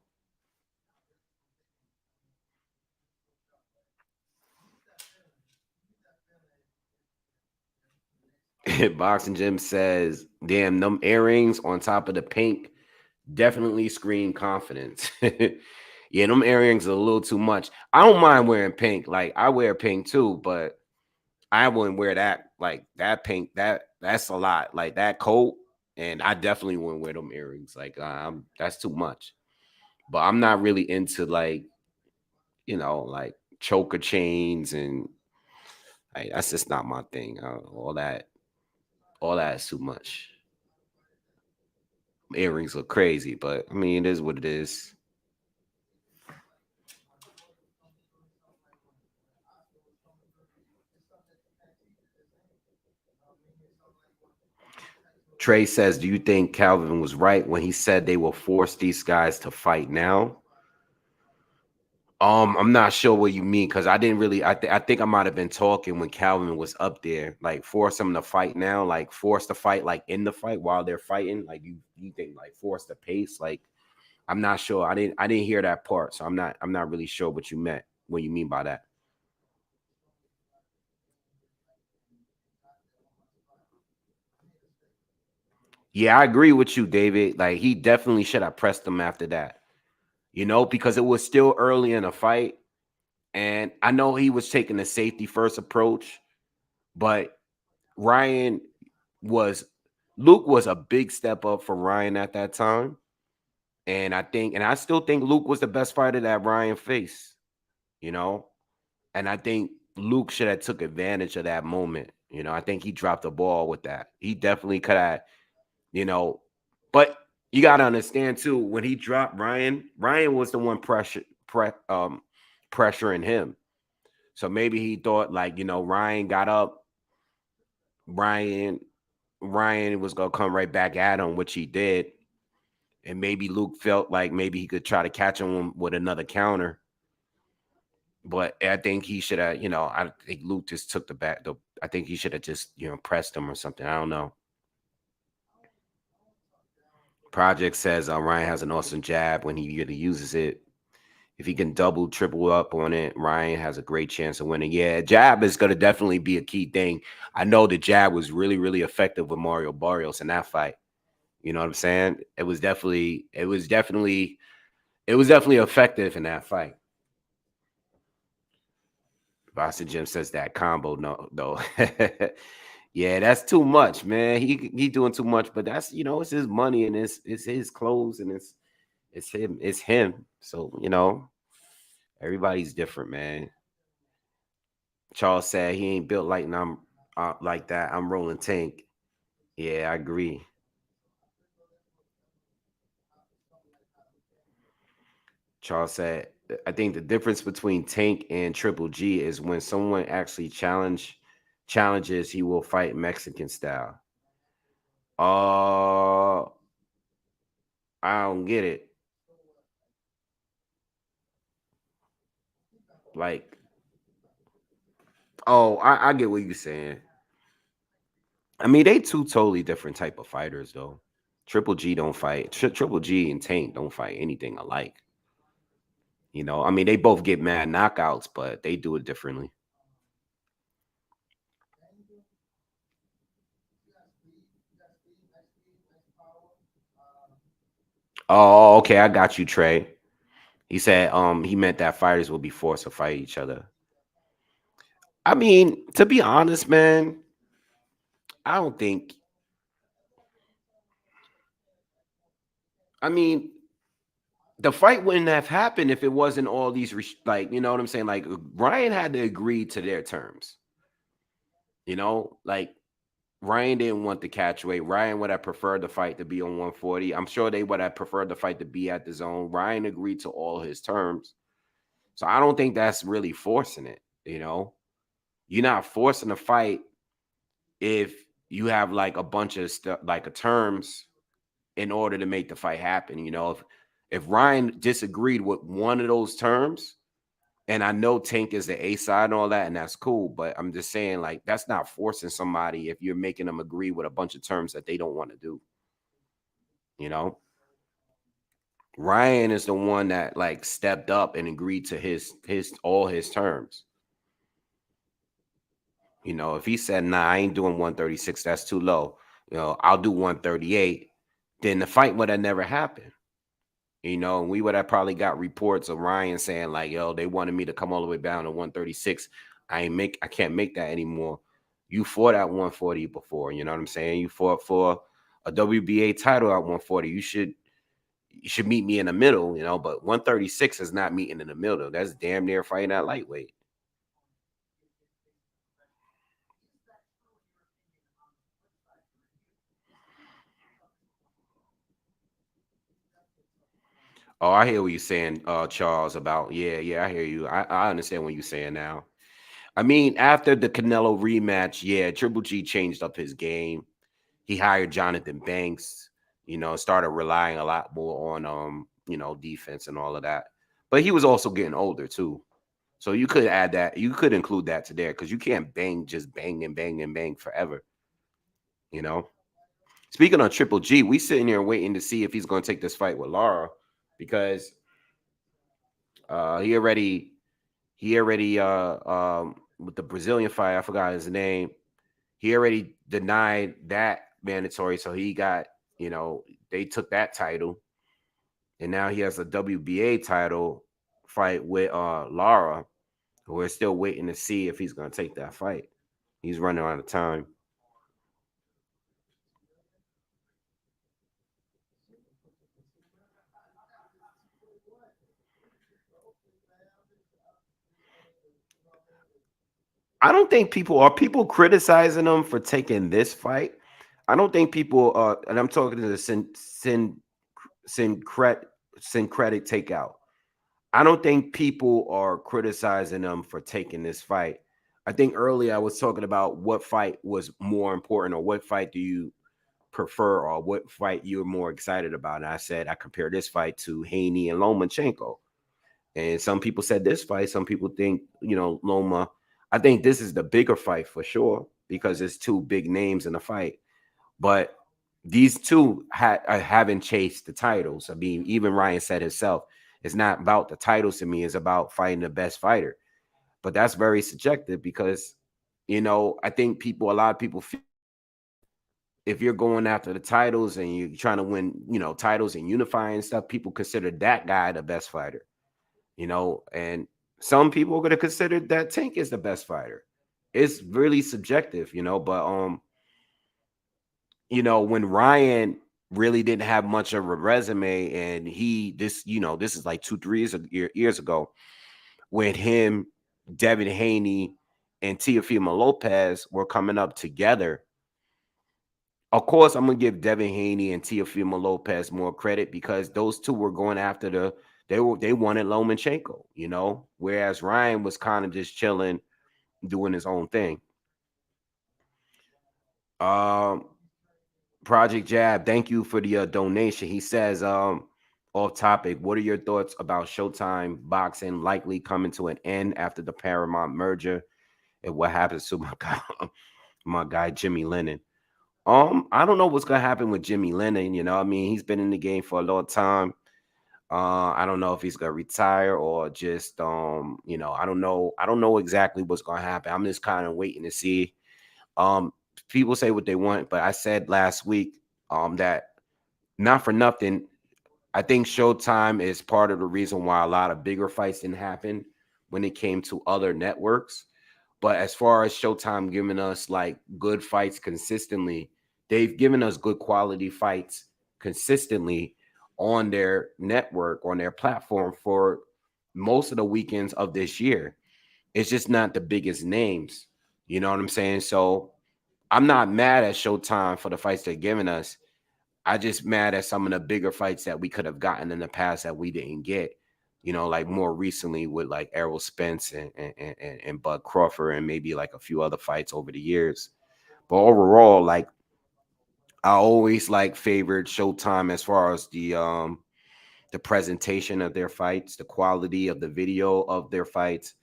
Boxing Gym says, damn, them earrings on top of the pink definitely scream confidence. Yeah, them earrings are a little too much. I don't mind wearing pink. Like I wear pink too, but I wouldn't wear that like that pink. That's a lot. Like that coat, and I definitely wouldn't wear them earrings. Like that's too much. But I'm not really into like like choker chains and like that's just not my thing. All that is too much. Earrings look crazy, but I mean it is what it is. Trey says, do you think Calvin was right when he said they will force these guys to fight now? I'm not sure what you mean because I didn't really. I think I might have been talking when Calvin was up there, like force them to fight now, like force the fight, like in the fight while they're fighting. Like you think like force the pace? Like I'm not sure. I didn't hear that part, so I'm not really sure what you meant. What you mean by that? Yeah, I agree with you, David. Like he definitely should have pressed him after that. Because it was still early in the fight, and I know he was taking the safety first approach, but Ryan was Luke was a big step up for Ryan at that time. And I still think Luke was the best fighter that Ryan faced, you know. And I think Luke should have took advantage of that moment. I think he dropped the ball with that. He definitely could have, you know, but you gotta understand too, when he dropped Ryan was the one pressuring him. So maybe he thought like, Ryan got up, Ryan Ryan was gonna come right back at him, which he did. And maybe Luke felt like maybe he could try to catch him with another counter. But I think he should have, I think Luke just took the back. I think he should have just, pressed him or something. I don't know. Project says Ryan has an awesome jab when he really uses it. If he can double, triple up on it, Ryan has a great chance of winning. Yeah, jab is going to definitely be a key thing. I know the jab was really, really effective with Mario Barrios in that fight. You know what I'm saying? It was definitely effective in that fight. Boston Jim says that combo, no, though. Yeah, that's too much, man. He doing too much, but that's it's his money and it's his clothes and it's him. So everybody's different, man. Charles said he ain't built like that. I'm rolling tank. Yeah, I agree. Charles said, I think the difference between Tank and Triple G is when someone actually challenges, he will fight Mexican style. Uh, I don't get it. Like, oh, I get what you're saying. I mean, they two totally different type of fighters, though. Triple G don't fight. Triple G and Tank don't fight anything alike. I mean, they both get mad knockouts, but they do it differently. Oh, okay, I got you, Trey. He said he meant that fighters will be forced to fight each other. I mean, to be honest, man, I don't think I mean, the fight wouldn't have happened if it wasn't all these like, you know what I'm saying? Like Ryan had to agree to their terms. Like Ryan didn't want the catch weight. Ryan would have preferred the fight to be on 140. I'm sure they would have preferred the fight to be at the zone. Ryan agreed to all his terms. So I don't think that's really forcing it. You're not forcing a fight if you have like a bunch of stuff like a terms in order to make the fight happen. If Ryan disagreed with one of those terms, and I know Tank is the A side and all that, and that's cool, but I'm just saying like that's not forcing somebody if you're making them agree with a bunch of terms that they don't want to do. You know, Ryan is the one that like stepped up and agreed to his all his terms. If he said, "Nah, I ain't doing 136. That's too low. I'll do 138." Then the fight would have never happened. And we would have probably got reports of Ryan saying like, "Yo, they wanted me to come all the way down to 136. I can't make that anymore. You fought at 140 before. You know what I'm saying? You fought for a WBA title at 140. You should meet me in the middle. But 136 is not meeting in the middle. That's damn near fighting at lightweight." Oh, I hear what you're saying, Charles, about yeah, I hear you. I understand what you're saying now. I mean, after the Canelo rematch, yeah, Triple G changed up his game. He hired Jonathan Banks, started relying a lot more on defense and all of that. But he was also getting older too. So you could add that, you could include that to there because you can't just bang and bang and bang forever, you know. Speaking of Triple G, we sitting here waiting to see if he's gonna take this fight with Lara because he already with the Brazilian fight, I forgot his name. He already denied that mandatory, so he got You know, they took that title, and now he has a WBA title fight with Lara. We're still waiting to see if he's going to take that fight. He's running out of time. I don't think people criticizing him for taking this fight. I don't think people and I'm talking to the syncret, syncretic takeout. I don't think people are criticizing him for taking this fight. I think earlier I was talking about what fight was more important, or what fight do you prefer, or what fight you're more excited about. And I said I compare this fight to Haney and Lomachenko. And some people said this fight. Some people think, Loma. I think this is the bigger fight for sure because there's two big names in the fight. But these two haven't chased the titles. I mean, even Ryan said himself, it's not about the titles to me. It's about fighting the best fighter. But that's very subjective because, I think a lot of people feel if you're going after the titles and you're trying to win, titles and unifying stuff, people consider that guy the best fighter, and some people are going to consider that Tank is the best fighter. It's really subjective, but when Ryan really didn't have much of a resume, and this is like 2 3 years ago, when him, Devin Haney, and Teofimo Lopez were coming up together. Of course, I'm gonna give Devin Haney and Teofimo Lopez more credit because those two were going after they wanted Lomachenko, whereas Ryan was kind of just chilling, doing his own thing. Um, Project Jab, thank you for the donation. He says, off topic, what are your thoughts about Showtime boxing likely coming to an end after the Paramount merger, and what happens to my guy Jimmy Lennon? I don't know what's gonna happen with Jimmy Lennon. I mean, he's been in the game for a long time. I don't know if he's gonna retire or just I don't know. I don't know exactly what's gonna happen. I'm just kind of waiting to see. Um, People say what they want, but I said last week that not for nothing, I think Showtime is part of the reason why a lot of bigger fights didn't happen when it came to other networks. But as far as Showtime giving us like good fights consistently, they've given us good quality fights consistently on their network, on their platform for most of the weekends of this year. It's just not the biggest names. You know what I'm saying? So I'm not mad at Showtime for the fights they're giving us. I just mad at some of the bigger fights that we could have gotten in the past that we didn't get. Like more recently with like Errol Spence and Bud Crawford and maybe like a few other fights over the years. But overall, like I always like favored Showtime as far as the presentation of their fights, the quality of the video of their fights.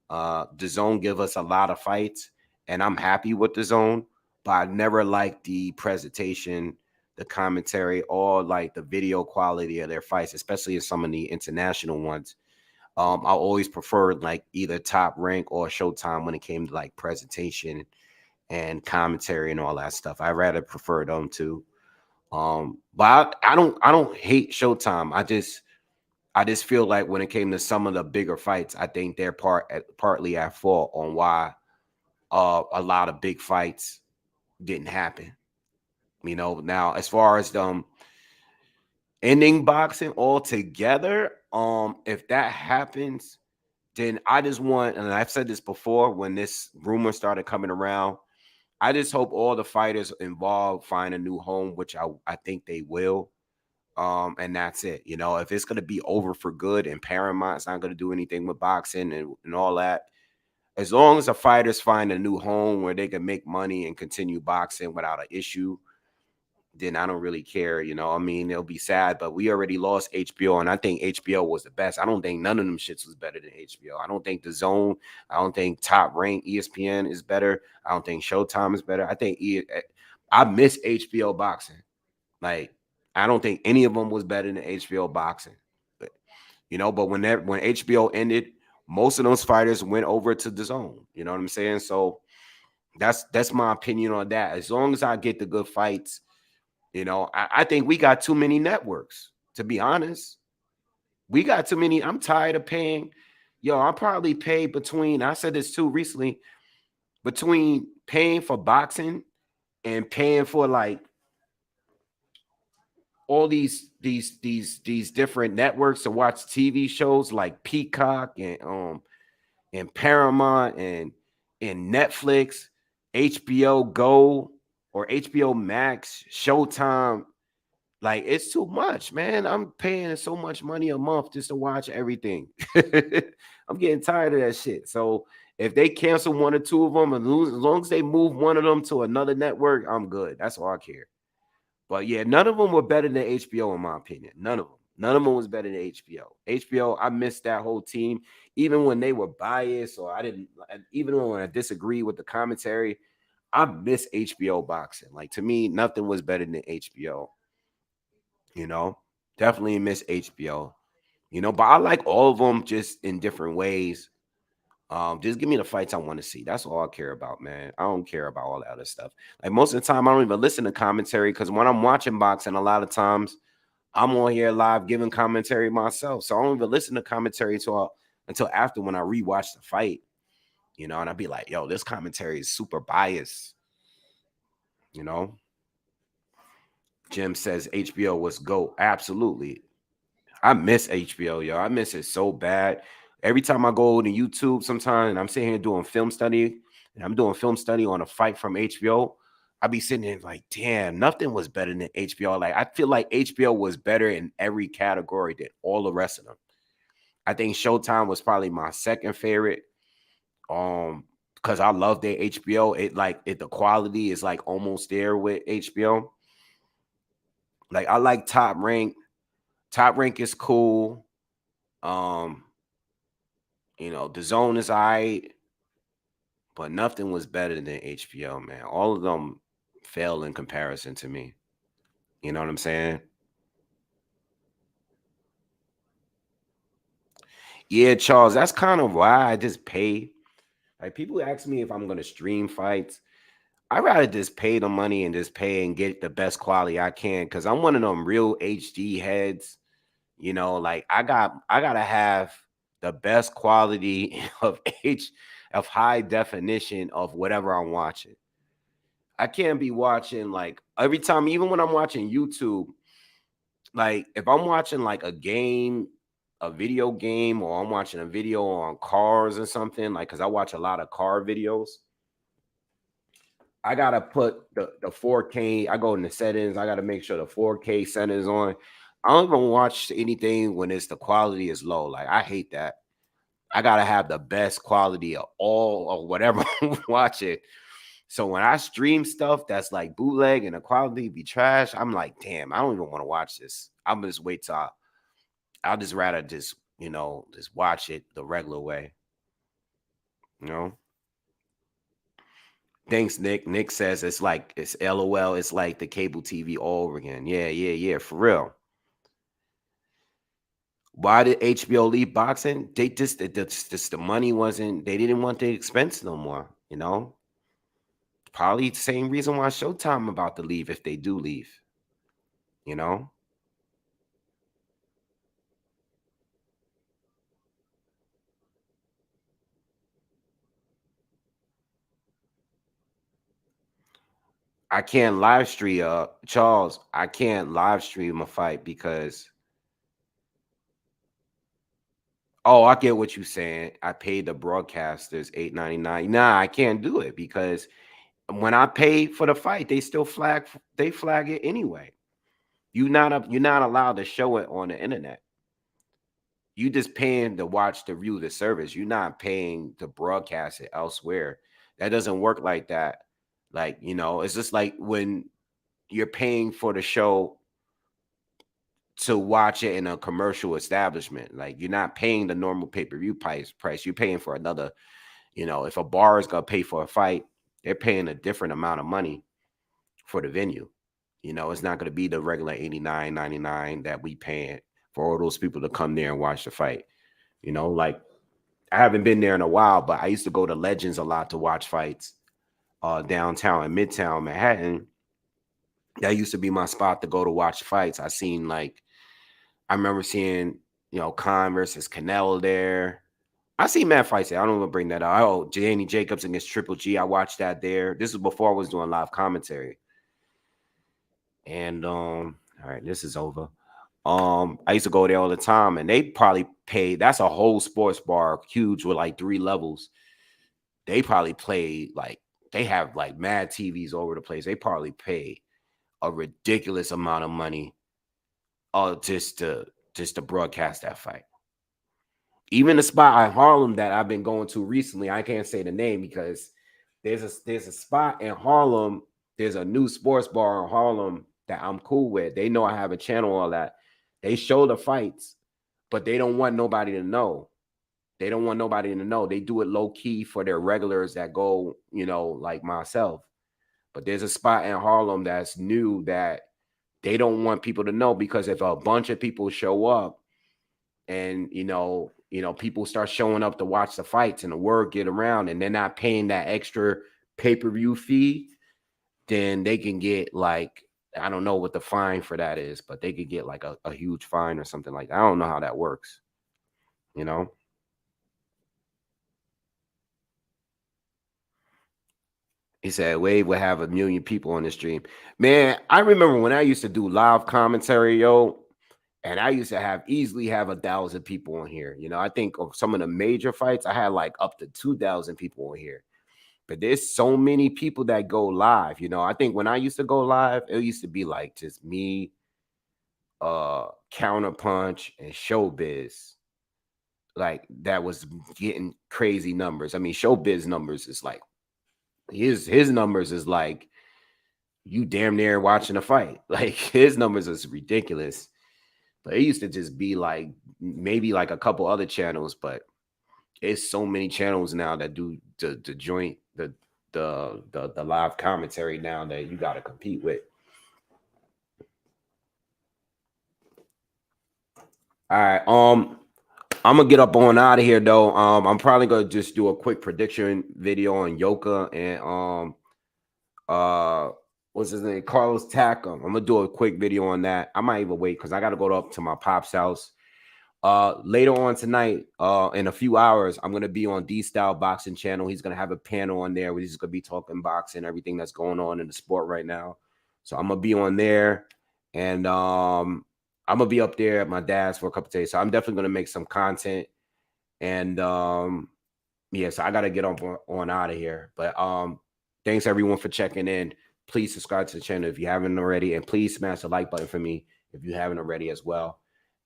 The Zone give us a lot of fights, and I'm happy with the Zone, but I never liked the presentation, the commentary, or like the video quality of their fights, especially in some of the international ones. I always preferred like either Top Rank or Showtime when it came to like presentation and commentary and all that stuff. I rather prefer them too. But I don't hate Showtime. I just feel like when it came to some of the bigger fights, I think they're partly at fault on why a lot of big fights didn't happen. Now as far as ending boxing altogether, if that happens, then I just want, and I've said this before when this rumor started coming around, I just hope all the fighters involved find a new home, which I think they will. And that's it. If it's gonna be over for good and Paramount's not gonna do anything with boxing and all that, as long as the fighters find a new home where they can make money and continue boxing without an issue, then I don't really care. I mean, it'll be sad, but we already lost HBO, and I think HBO was the best. I don't think none of them shits was better than HBO. I don't think the Zone, I don't think Top Rank ESPN is better. I don't think Showtime is better. I miss HBO boxing. Like, I don't think any of them was better than HBO boxing. But when HBO ended, most of those fighters went over to the Zone. You know what I'm saying? So that's my opinion on that. As long as I get the good fights, You know, I think we got too many networks, to be honest. We got too many. I'm tired of paying. Yo, I probably pay between, I said this too recently, between paying for boxing and paying for like all these different networks to watch TV shows like Peacock and Paramount and Netflix, HBO Go or HBO Max, Showtime. Like it's too much, man. I'm paying so much money a month just to watch everything. I'm getting tired of that shit. So if they cancel one or two of them, and lose, as long as they move one of them to another network, I'm good. That's all I care. But yeah, none of them were better than HBO in my opinion. None of them. None of them was better than HBO. HBO, I missed that whole team. Even when they were biased, or I didn't, even when I disagree with the commentary, I miss HBO boxing. Like to me, nothing was better than HBO. You know, definitely miss HBO. You know, but I like all of them just in different ways. Just give me the fights I want to see. That's all I care about, man. I don't care about all that other stuff. Like most of the time, I don't even listen to commentary because when I'm watching boxing, a lot of times I'm on here live giving commentary myself. So I don't even listen to commentary until after when I rewatch the fight, you know, and I'd be like, yo, this commentary is super biased, you know. Jim says HBO was GOAT. Absolutely. I miss HBO, yo. I miss it so bad. Every time I go to YouTube sometime and I'm sitting here doing film study and I'm doing film study on a fight from HBO, I be sitting there like, damn, nothing was better than HBO. Like I feel like HBO was better in every category than all the rest of them. I think Showtime was probably my second favorite. Because I love their HBO. The quality is like almost there with HBO. Like I like Top Rank. Top Rank is cool. Um, You know, the zone is all right, but nothing was better than HBO, man. All of them failed in comparison to me. You know what I'm saying? Yeah, Charles, that's kind of why I just pay. Like people ask me if I'm gonna stream fights. I'd rather just pay the money and just pay and get the best quality I can because I'm one of them real HD heads. You know, like I gotta have the best quality of high definition of whatever I'm watching. I can't be watching like every time, even when I'm watching YouTube, like if I'm watching like a game, a video game, or I'm watching a video on cars or something, like because I watch a lot of car videos, I gotta put the 4K. I go in the settings, I gotta make sure the 4K settings on. I don't even watch anything when it's the quality is low. Like I hate that. I gotta have the best quality of all of whatever I'm watching. So when I stream stuff that's like bootleg and the quality be trash, I'm like, damn, I don't even want to watch this. I'm just wait till I'll just rather just, you know, just watch it the regular way. You know? Thanks, Nick. Nick says it's LOL, it's like the cable TV all over again. Yeah, yeah, yeah, for real. Why did HBO leave boxing? They just the money wasn't, they didn't want the expense no more, you know? Probably the same reason why Showtime about to leave if they do leave, you know? I can't live stream Charles, I can't live stream a fight because oh, I get what you're saying. I paid the broadcasters $8.99. Nah, I can't do it because when I pay for the fight, they flag it anyway. You're not allowed to show it on the internet. You just paying to watch the view the service. You're not paying to broadcast it elsewhere. That doesn't work like that. Like, you know, it's just like when you're paying for the show to watch it in a commercial establishment. Like you're not paying the normal pay-per-view price. You're paying for another, you know, if a bar is gonna pay for a fight, they're paying a different amount of money for the venue. You know, it's not gonna be the regular 89.99 that we paying for all those people to come there and watch the fight. You know, like I haven't been there in a while, but I used to go to Legends a lot to watch fights downtown and midtown Manhattan. That used to be my spot to go to watch fights. I remember seeing, Khan versus Canelo there. I see mad fights there. I don't even bring that up. Oh, Danny Jacobs against Triple G. I watched that there. This is before I was doing live commentary. And all right, this is over. I used to go there all the time, and they probably pay. That's a whole sports bar, huge with like 3 levels. They probably play like they have like mad TVs over the place. They probably pay a ridiculous amount of money, just to broadcast that fight. Even the spot in Harlem that I've been going to recently, I can't say the name because there's a spot in Harlem. There's a new sports bar in Harlem that I'm cool with. They know I have a channel, all that. They show the fights, but they don't want nobody to know. They don't want nobody to know. They do it low key for their regulars that go, like myself. But there's a spot in Harlem that's new that they don't want people to know, because if a bunch of people show up and people start showing up to watch the fights and the word get around and they're not paying that extra pay-per-view fee, then they can get like, I don't know what the fine for that is, but they could get like a huge fine or something like that. I don't know how that works. He said Wade would have 1 million people on the stream. Man, I remember when I used to do live commentary, yo, and I used to easily have 1,000 people on here. I think of some of the major fights, I had like up to 2,000 people on here. But there's so many people that go live. I think when I used to go live, it used to be like just me, Counterpunch, and Showbiz. Like that was getting crazy numbers. I mean, Showbiz numbers is like his numbers is like you damn near watching a fight. Like his numbers is ridiculous. But it used to just be like maybe like a couple other channels, but it's so many channels now that do the joint the live commentary now that you got to compete with. All right, I'm gonna get up on out of here though. I'm probably gonna just do a quick prediction video on Yoka and what's his name, Carlos Takam. I'm gonna do a quick video on that. I might even wait because I gotta go up to my pop's house. Later on tonight, in a few hours, I'm gonna be on D Style Boxing channel. He's gonna have a panel on there where he's gonna be talking boxing, everything that's going on in the sport right now. So I'm gonna be on there, and I'm gonna be up there at my dad's for a couple days. So I'm definitely gonna make some content, and yeah, so I gotta get on out of here. But thanks everyone for checking in. Please subscribe to the channel if you haven't already, and please smash the like button for me if you haven't already as well.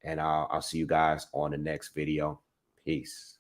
And I'll see you guys on the next video. Peace.